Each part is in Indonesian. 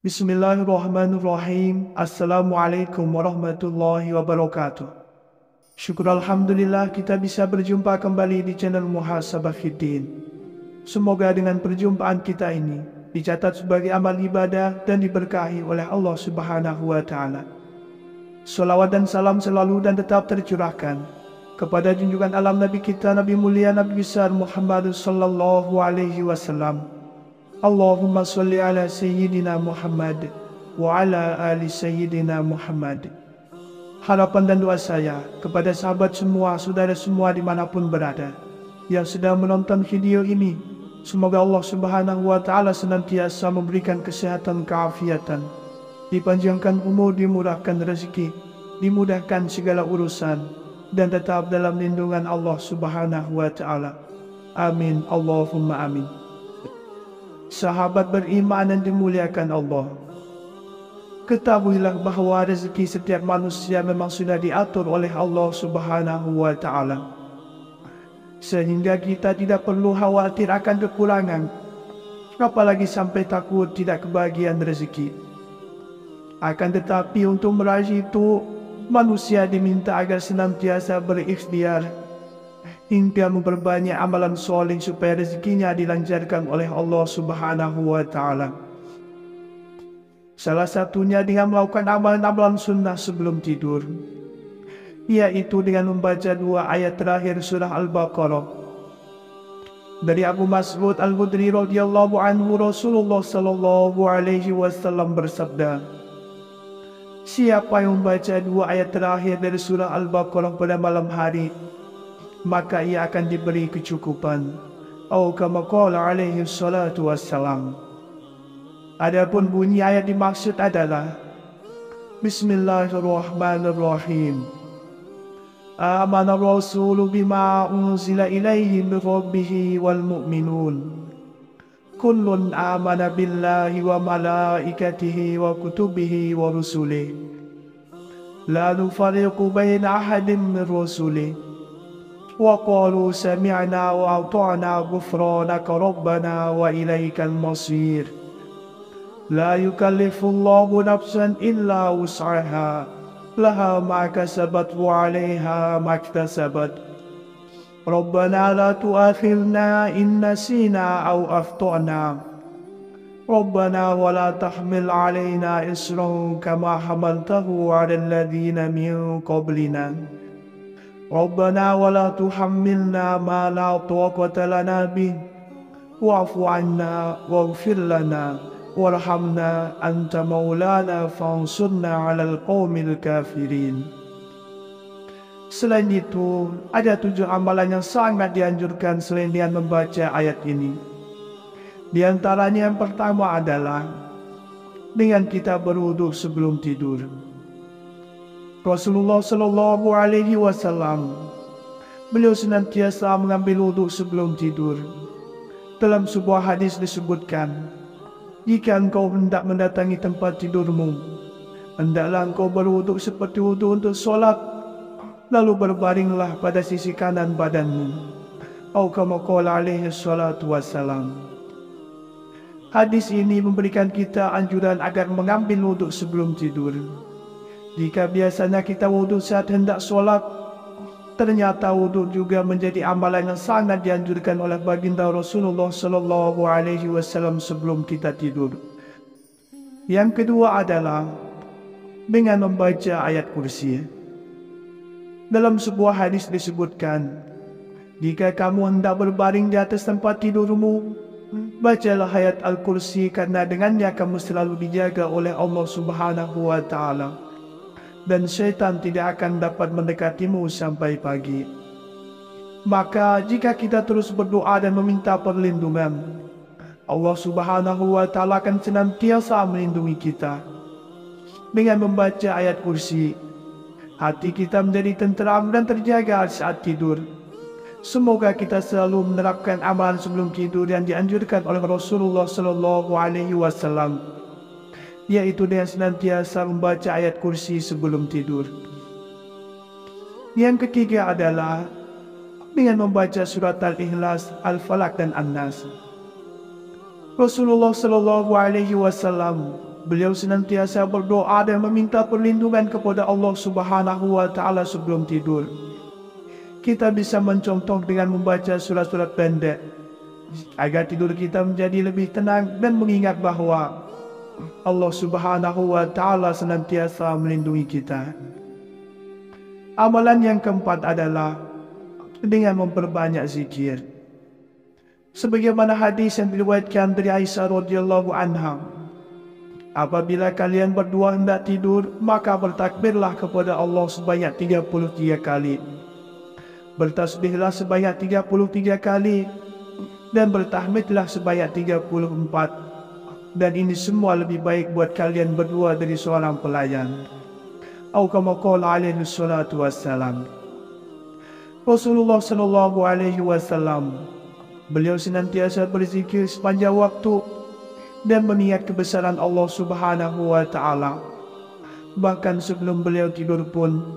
Bismillahirrahmanirrahim. Assalamualaikum warahmatullahi wabarakatuh. Syukur Alhamdulillah kita bisa berjumpa kembali di channel Muhasabah Fiddin. Semoga dengan perjumpaan kita ini dicatat sebagai amal ibadah dan diberkahi oleh Allah Subhanahu wa Ta'ala. Salawat dan salam selalu dan tetap tercurahkan kepada junjungan alam Nabi kita, Nabi mulia, Nabi besar Muhammad sallallahu alaihi wasallam. Allahumma salli ala Sayyidina Muhammad wa ala ali Sayyidina Muhammad. Harapan dan doa saya kepada sahabat semua, saudara semua dimanapun berada yang sedang menonton video ini, semoga Allah Subhanahu wa Ta'ala senantiasa memberikan kesehatan, keafiatan, dipanjangkan umur, dimurahkan rezeki, dimudahkan segala urusan, dan tetap dalam lindungan Allah Subhanahu wa Ta'ala. Amin, Allahumma amin. Sahabat beriman dan dimuliakan Allah, ketahuilah bahawa rezeki setiap manusia memang sudah diatur oleh Allah Subhanahu wa Ta'ala, sehingga kita tidak perlu khawatir akan kekurangan, apalagi sampai takut tidak kebahagiaan rezeki. Akan tetapi untuk meraih itu, manusia diminta agar senantiasa berikhtiar hingga memperbanyak amalan soleh supaya rezekinya dilancarkan oleh Allah Subhanahu wa Ta'ala. Salah satunya dengan melakukan amalan-amalan sunnah sebelum tidur, yaitu dengan membaca 2 ayat terakhir surah Al-Baqarah. Dari Abu Mas'ud Al-Khudri radhiyallahu anhu, Rasulullah sallallahu alaihi wasallam bersabda, siapa yang membaca 2 ayat terakhir dari surah Al-Baqarah pada malam hari, maka ia akan diberi kecukupan. Atau kama qala alaihi salatu wassalam. Adapun bunyi ayat dimaksud adalah Bismillahirrahmanirrahim. Amana rasulu bima unzila ilaihi min rabbihi wal mu'minun. Kullun amana billahi wa malaikatihi wa kutubihi wa rusulihi. La nufarriqu baina ahadin min rusulihi. وقالوا سمعنا وأطعنا غفرانك ربنا وإليك المصير لا يكلف الله نفسا إلا وسعها لها ما كسبت وعليها ما اكتسبت ربنا لا تؤاخذنا إن نسينا أو أخطأنا ربنا ولا تحمل علينا إصرا كما حملته على الذين من قبلنا ربنا ولا تحملنا ما لا طاقة لنا به واعف عنا واغفر لنا وارحمنا أنت مولانا فانصرنا على القوم الكافرين. Selain itu, ada 7 amalan yang sangat dianjurkan selain dengan membaca ayat ini. Di antaranya yang pertama adalah dengan kita berwudu sebelum tidur. Rasulullah sallallahu alaihi wasallam, beliau senantiasa mengambil wudhu sebelum tidur. Dalam sebuah hadis disebutkan, jika engkau hendak mendatangi tempat tidurmu, hendaklah engkau berwudhu seperti wudhu untuk solat, lalu berbaringlah pada sisi kanan badanmu. Atau kama qala alaihi salatu wassalam. Hadis ini memberikan kita anjuran agar mengambil wudhu sebelum tidur. Jika biasanya kita wudhu saat hendak solat, ternyata wudhu juga menjadi amalan yang sangat dianjurkan oleh baginda Rasulullah sallallahu alaihi wasallam sebelum kita tidur. Yang kedua adalah dengan membaca ayat kursi. Dalam sebuah hadis disebutkan, jika kamu hendak berbaring di atas tempat tidurmu, bacalah ayat Al-Kursi, karena dengannya kamu selalu dijaga oleh Allah Subhanahu wa Ta'ala, dan syaitan tidak akan dapat mendekatimu sampai pagi. Maka jika kita terus berdoa dan meminta perlindungan, Allah Subhanahu wa Ta'ala akan senantiasa melindungi kita. Dengan membaca ayat kursi, hati kita menjadi tenteram dan terjaga saat tidur. Semoga kita selalu menerapkan amalan sebelum tidur yang dianjurkan oleh Rasulullah sallallahu alaihi wasallam, yaitu dengan senantiasa membaca ayat kursi sebelum tidur. Yang ketiga adalah dengan membaca surat Al-Ikhlas, Al-Falaq dan An-Nas. Rasulullah sallallahu alaihi wasallam Beliau senantiasa berdoa dan meminta perlindungan kepada Allah Subhanahu wa Ta'ala sebelum tidur. Kita bisa mencontoh dengan membaca surat-surat pendek agar tidur kita menjadi lebih tenang dan mengingat bahawa Allah Subhanahu wa Ta'ala senantiasa melindungi kita. Amalan yang keempat adalah dengan memperbanyak zikir. Sebagaimana hadis yang diriwayatkan dari Aisyah radhiyallahu anha, apabila kalian berdua hendak tidur, maka bertakbirlah kepada Allah sebanyak 33 kali. Bertasbihlah sebanyak 33 kali dan bertahmidlah sebanyak 34. Dan ini semua lebih baik buat kalian berdua dari seorang pelayan. Atau kama qala alaihi salatu wassalam. Rasulullah sallallahu alaihi wasallam, beliau senantiasa berzikir sepanjang waktu dan mengingat kebesaran Allah Subhanahu wa Ta'ala. Bahkan sebelum beliau tidur pun,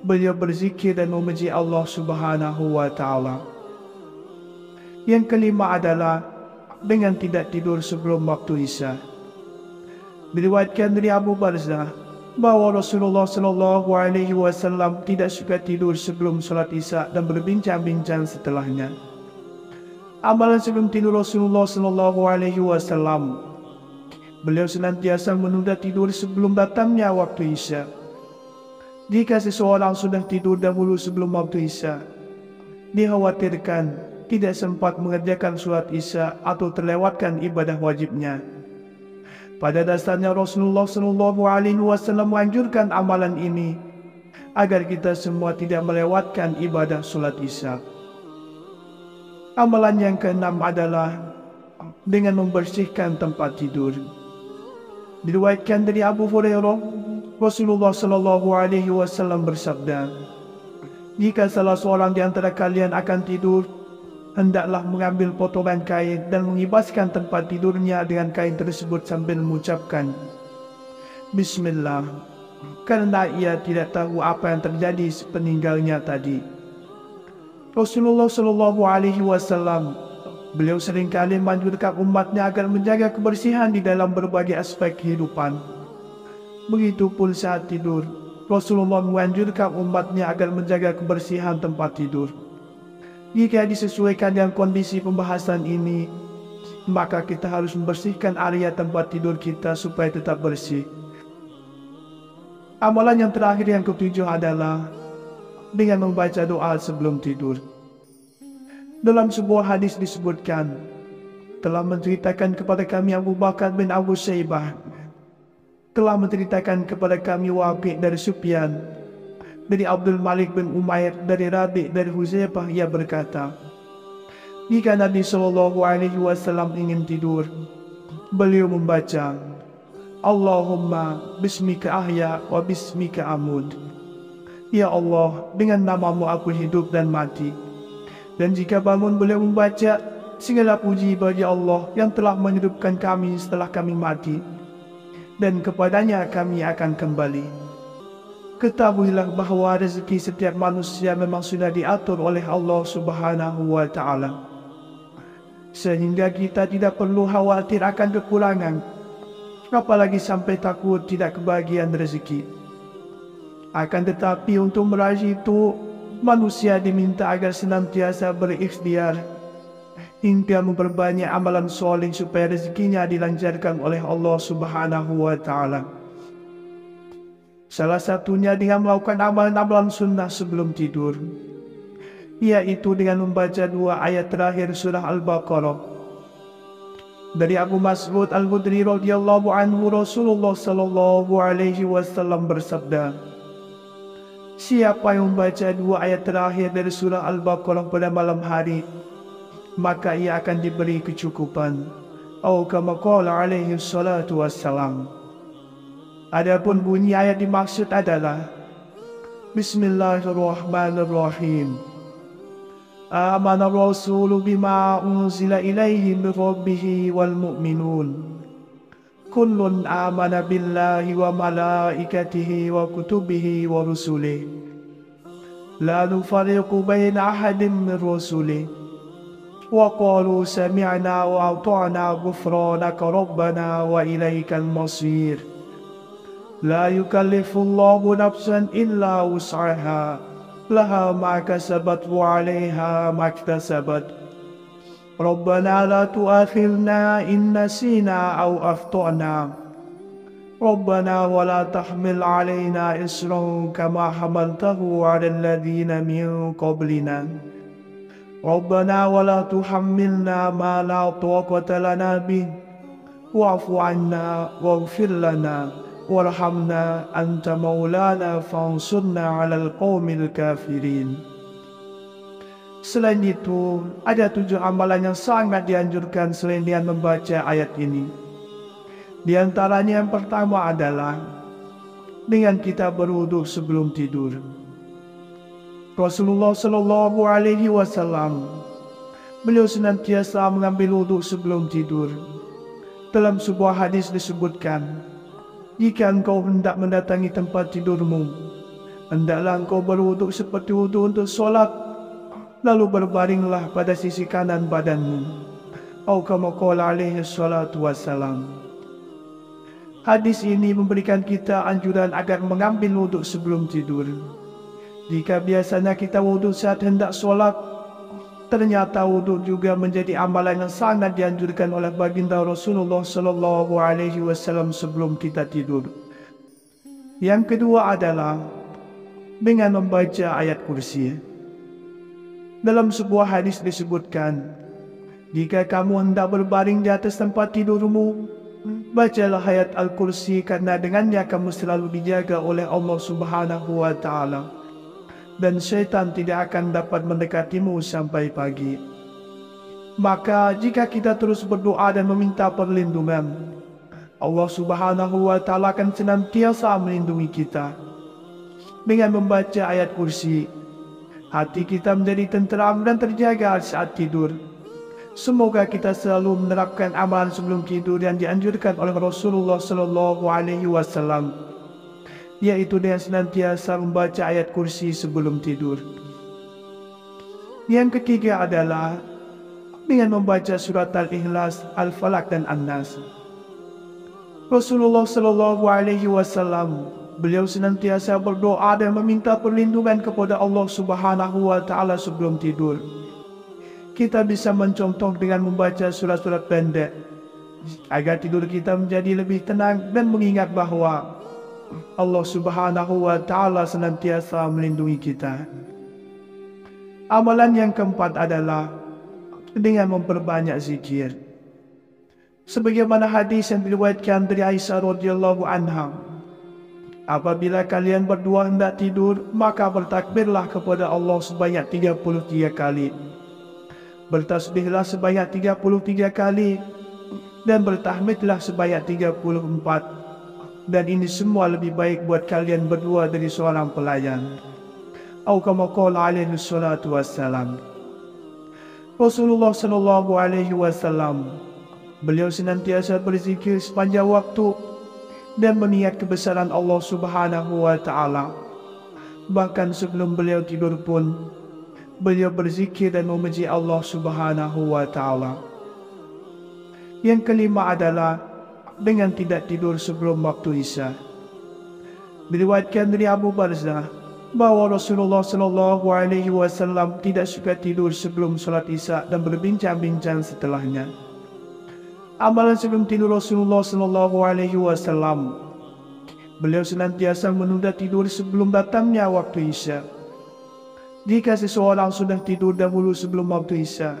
beliau berzikir dan memuji Allah Subhanahu wa Ta'ala. Yang kelima adalah dengan tidak tidur sebelum waktu Isya. Diriwayatkan dari Abu Barzah bahawa Rasulullah sallallahu alaihi wasallam tidak suka tidur sebelum salat Isya dan berbincang-bincang setelahnya. Amalan sebelum tidur Rasulullah sallallahu alaihi wasallam, beliau senantiasa menunda tidur sebelum datangnya waktu Isya. Jika seseorang sudah tidur dahulu sebelum waktu Isya, dikhawatirkan tidak sempat mengerjakan salat Isya atau terlewatkan ibadah wajibnya. Pada dasarnya Rasulullah sallallahu alaihi wasallam menganjurkan amalan ini agar kita semua tidak melewatkan ibadah salat Isya. Amalan yang keenam adalah dengan membersihkan tempat tidur. Diriwayatkan dari Abu Hurairah, Rasulullah sallallahu alaihi wasallam bersabda, "Jika salah seorang di antara kalian akan tidur, hendaklah mengambil potongan kain dan mengibaskan tempat tidurnya dengan kain tersebut sambil mengucapkan Bismillah, karena ia tidak tahu apa yang terjadi sepeninggalnya tadi." Rasulullah sallallahu alaihi wasallam, beliau seringkali menganjurkan umatnya agar menjaga kebersihan di dalam berbagai aspek kehidupan. Begitupun saat tidur, Rasulullah menganjurkan umatnya agar menjaga kebersihan tempat tidur. Jika disesuaikan dengan kondisi pembahasan ini, maka kita harus membersihkan area tempat tidur kita supaya tetap bersih. Amalan yang terakhir yang ketujuh adalah dengan membaca doa sebelum tidur. Dalam sebuah hadis disebutkan, telah menceritakan kepada kami Abu Bakar bin Abu Syaibah, telah menceritakan kepada kami Wabi' dari Sufyan, dari Abdul Malik bin Umair, dari Rabi' dari Huzaifah, ia berkata, jika Nabi SAW ingin tidur, beliau membaca, Allahumma bismika ahya wa bismika amud. Ya Allah, dengan namamu aku hidup dan mati. Dan jika bangun beliau membaca, segala puji bagi Allah yang telah menghidupkan kami setelah kami mati, dan kepadanya kami akan kembali. Ketahuilah bahawa rezeki setiap manusia memang sudah diatur oleh Allah Subhanahu wa Ta'ala, sehingga kita tidak perlu khawatir akan kekurangan, apalagi sampai takut tidak kebahagiaan rezeki. Akan tetapi untuk meraih itu, manusia diminta agar senantiasa berikhtiar hingga memperbanyak amalan soleh supaya rezekinya dilancarkan oleh Allah Subhanahu wa Ta'ala. Salah satunya dengan melakukan amalan-amalan sunnah sebelum tidur, yaitu dengan membaca 2 ayat terakhir surah Al-Baqarah. Dari Abu Mas'ud Al-Khudri radhiyallahu anhu, Rasulullah sallallahu alaihi wasallam bersabda, siapa yang membaca 2 ayat terakhir dari surah Al-Baqarah pada malam hari, maka ia akan diberi kecukupan. Atau kama qala alaihi salatu wassalam. Adapun bunyi ayat dimaksud adalah Bismillahirrahmanirrahim. Amana rasulu bima unzila ilaihi min rabbih wal mu'minun. Kullun amana billahi wa malaikatihi wa kutubihi wa rusulihi. La nufarriqu baina ahadin min rusulihi. وقالوا سمعنا وأطعنا غفرانك ربنا وإليك المصير لا يكلف الله نفسا إلا وسعها لها ما كسبت وعليها ما اكتسبت ربنا لا تؤاخذنا إن نسينا أو أخطأنا ربنا ولا تحمل علينا إصرا كما حملته على الذين من قبلنا ربنا ولا تحملنا ما لا طاقة لنا به واعف عنا واغفر لنا وارحمنا أنت مولانا فانصرنا على القوم الكافرين. Selain itu, ada 7 amalan yang sangat dianjurkan selain dengan membaca ayat ini. Di antaranya yang pertama adalah dengan kita berwudu sebelum tidur. Rasulullah Shallallahu Alaihi Wasallam beliau senantiasa mengambil wudu sebelum tidur. Dalam sebuah hadis disebutkan, jika engkau hendak mendatangi tempat tidurmu, hendaklah engkau berwudu seperti wudu untuk solat, lalu berbaringlah pada sisi kanan badanmu. Atau kama qala alaihi salatu wassalam. Hadis ini memberikan kita anjuran agar mengambil wuduk sebelum tidur. Jika biasanya kita wuduk saat hendak solat, ternyata wuduk juga menjadi amalan yang sangat dianjurkan oleh baginda Rasulullah Sallallahu Alaihi Wasallam sebelum kita tidur. Yang kedua adalah dengan membaca ayat kursi. Dalam sebuah hadis disebutkan, jika kamu hendak berbaring di atas tempat tidurmu, bacalah ayat Al-Kursi karena dengannya kamu selalu dijaga oleh Allah Subhanahu wa Ta'ala dan syaitan tidak akan dapat mendekatimu sampai pagi. Maka jika kita terus berdoa dan meminta perlindungan, Allah Subhanahu wa Ta'ala akan senantiasa melindungi kita. Dengan membaca ayat Kursi, hati kita menjadi tenteram dan terjaga saat tidur. Semoga kita selalu menerapkan amalan sebelum tidur yang dianjurkan oleh Rasulullah Sallallahu Alaihi Wasallam, yaitu dengan senantiasa membaca ayat kursi sebelum tidur. Yang ketiga adalah dengan membaca surat Al-Ikhlas, Al-Falaq dan An-Nas. Rasulullah Sallallahu Alaihi Wasallam beliau senantiasa berdoa dan meminta perlindungan kepada Allah Subhanahu wa Ta'ala sebelum tidur. Kita bisa mencontoh dengan membaca surat-surat pendek agar tidur kita menjadi lebih tenang dan mengingat bahawa Allah Subhanahu wa Ta'ala senantiasa melindungi kita. Amalan yang keempat adalah dengan memperbanyak zikir. Sebagaimana hadis yang diriwayatkan dari Aisyah radhiyallahu anha, apabila kalian berdua hendak tidur, maka bertakbirlah kepada Allah sebanyak 33 kali. Bertasbihlah sebanyak 33 kali dan bertahmidlah sebanyak 34. Dan ini semua lebih baik buat kalian berdua dari seorang pelayan. Atau kama qala alaihi salatu wassalam. Rasulullah Sallallahu Alaihi Wasallam beliau senantiasa berzikir sepanjang waktu dan mengingat kebesaran Allah Subhanahu wa Ta'ala. Bahkan sebelum beliau tidur pun beliau berzikir dan memuji Allah Subhanahu wa Ta'ala. Yang kelima adalah dengan tidak tidur sebelum waktu Isya. Diriwayatkan dari Abu Barzah bahawa Rasulullah Sallallahu Alaihi Wasallam tidak suka tidur sebelum salat Isya dan berbincang-bincang setelahnya. Amalan sebelum tidur Rasulullah Sallallahu Alaihi Wasallam, beliau senantiasa menunda tidur sebelum datangnya waktu Isya. Jika seseorang sudah tidur dahulu sebelum waktu Isya,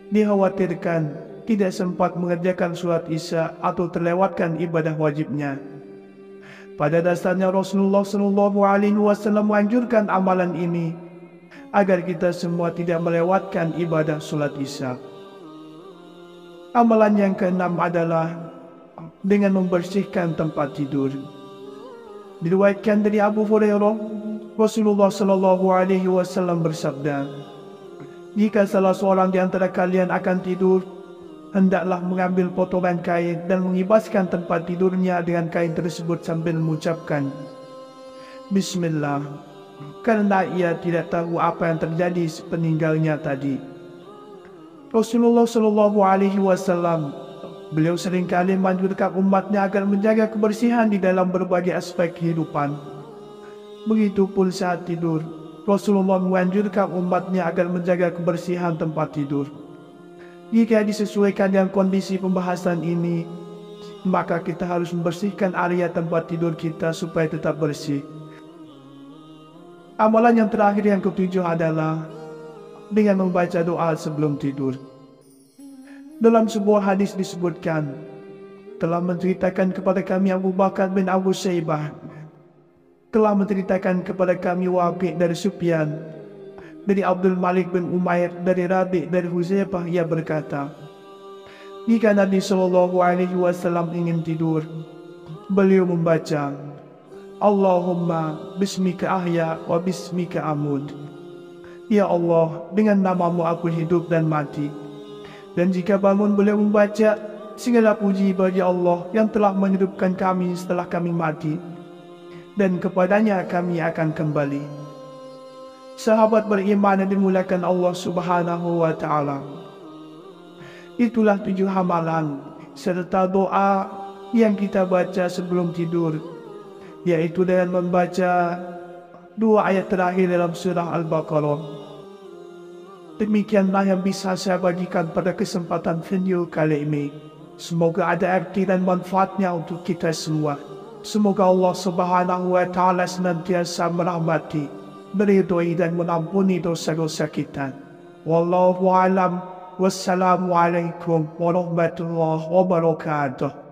dikhawatirkan tidak sempat mengerjakan sholat Isya atau terlewatkan ibadah wajibnya. Pada dasarnya Rasulullah Sallallahu Alaihi Wasallam menganjurkan amalan ini agar kita semua tidak melewatkan ibadah sholat Isya. Amalan yang keenam adalah dengan membersihkan tempat tidur. Diriwayatkan dari Abu Hurairah, Rasulullah Sallallahu Alaihi Wasallam bersabda, jika salah seorang di antara kalian akan tidur, hendaklah mengambil potongan kain dan mengibaskan tempat tidurnya dengan kain tersebut sambil mengucapkan Bismillah, karena ia tidak tahu apa yang terjadi sepeninggalnya tadi. Rasulullah Shallallahu Alaihi Wasallam, beliau seringkali menganjurkan umatnya agar menjaga kebersihan di dalam berbagai aspek kehidupan. Begitupun saat tidur, Rasulullah menganjurkan umatnya agar menjaga kebersihan tempat tidur. Jika disesuaikan dengan kondisi pembahasan ini, maka kita harus membersihkan area tempat tidur kita supaya tetap bersih. Amalan yang terakhir yang ketujuh adalah dengan membaca doa sebelum tidur. Dalam sebuah hadis disebutkan, telah menceritakan kepada kami Abu Bakar bin Abu Syaibah, telah menceritakan kepada kami Waqi' dari Sufyan, dari Abdul Malik bin Umair, dari Rabi' dari Huzaifah, ia berkata, jika Nabi Shallallahu Alaihi Wasallam ingin tidur, beliau membaca, Allahumma bismika ahya wa bismika amud. Ya Allah, dengan namamu aku hidup dan mati. Dan jika bangun beliau membaca, segala puji bagi Allah yang telah menghidupkan kami setelah kami mati, dan kepadanya kami akan kembali. Sahabat beriman yang dimuliakan Allah Subhanahu wa Ta'ala, itulah 7 amalan serta doa yang kita baca sebelum tidur, yaitu dengan membaca 2 ayat terakhir dalam surah Al-Baqarah. Demikianlah yang bisa saya bagikan pada kesempatan video kali ini. Semoga ada arti dan manfaatnya untuk kita semua. Semoga Allah Subhanahu wa Ta'ala senantiasa merahmati, meridhoi dan mengampuni dosa-dosa kita. Wallahu a'lam. Wassalamualaikum warahmatullahi wabarakatuh.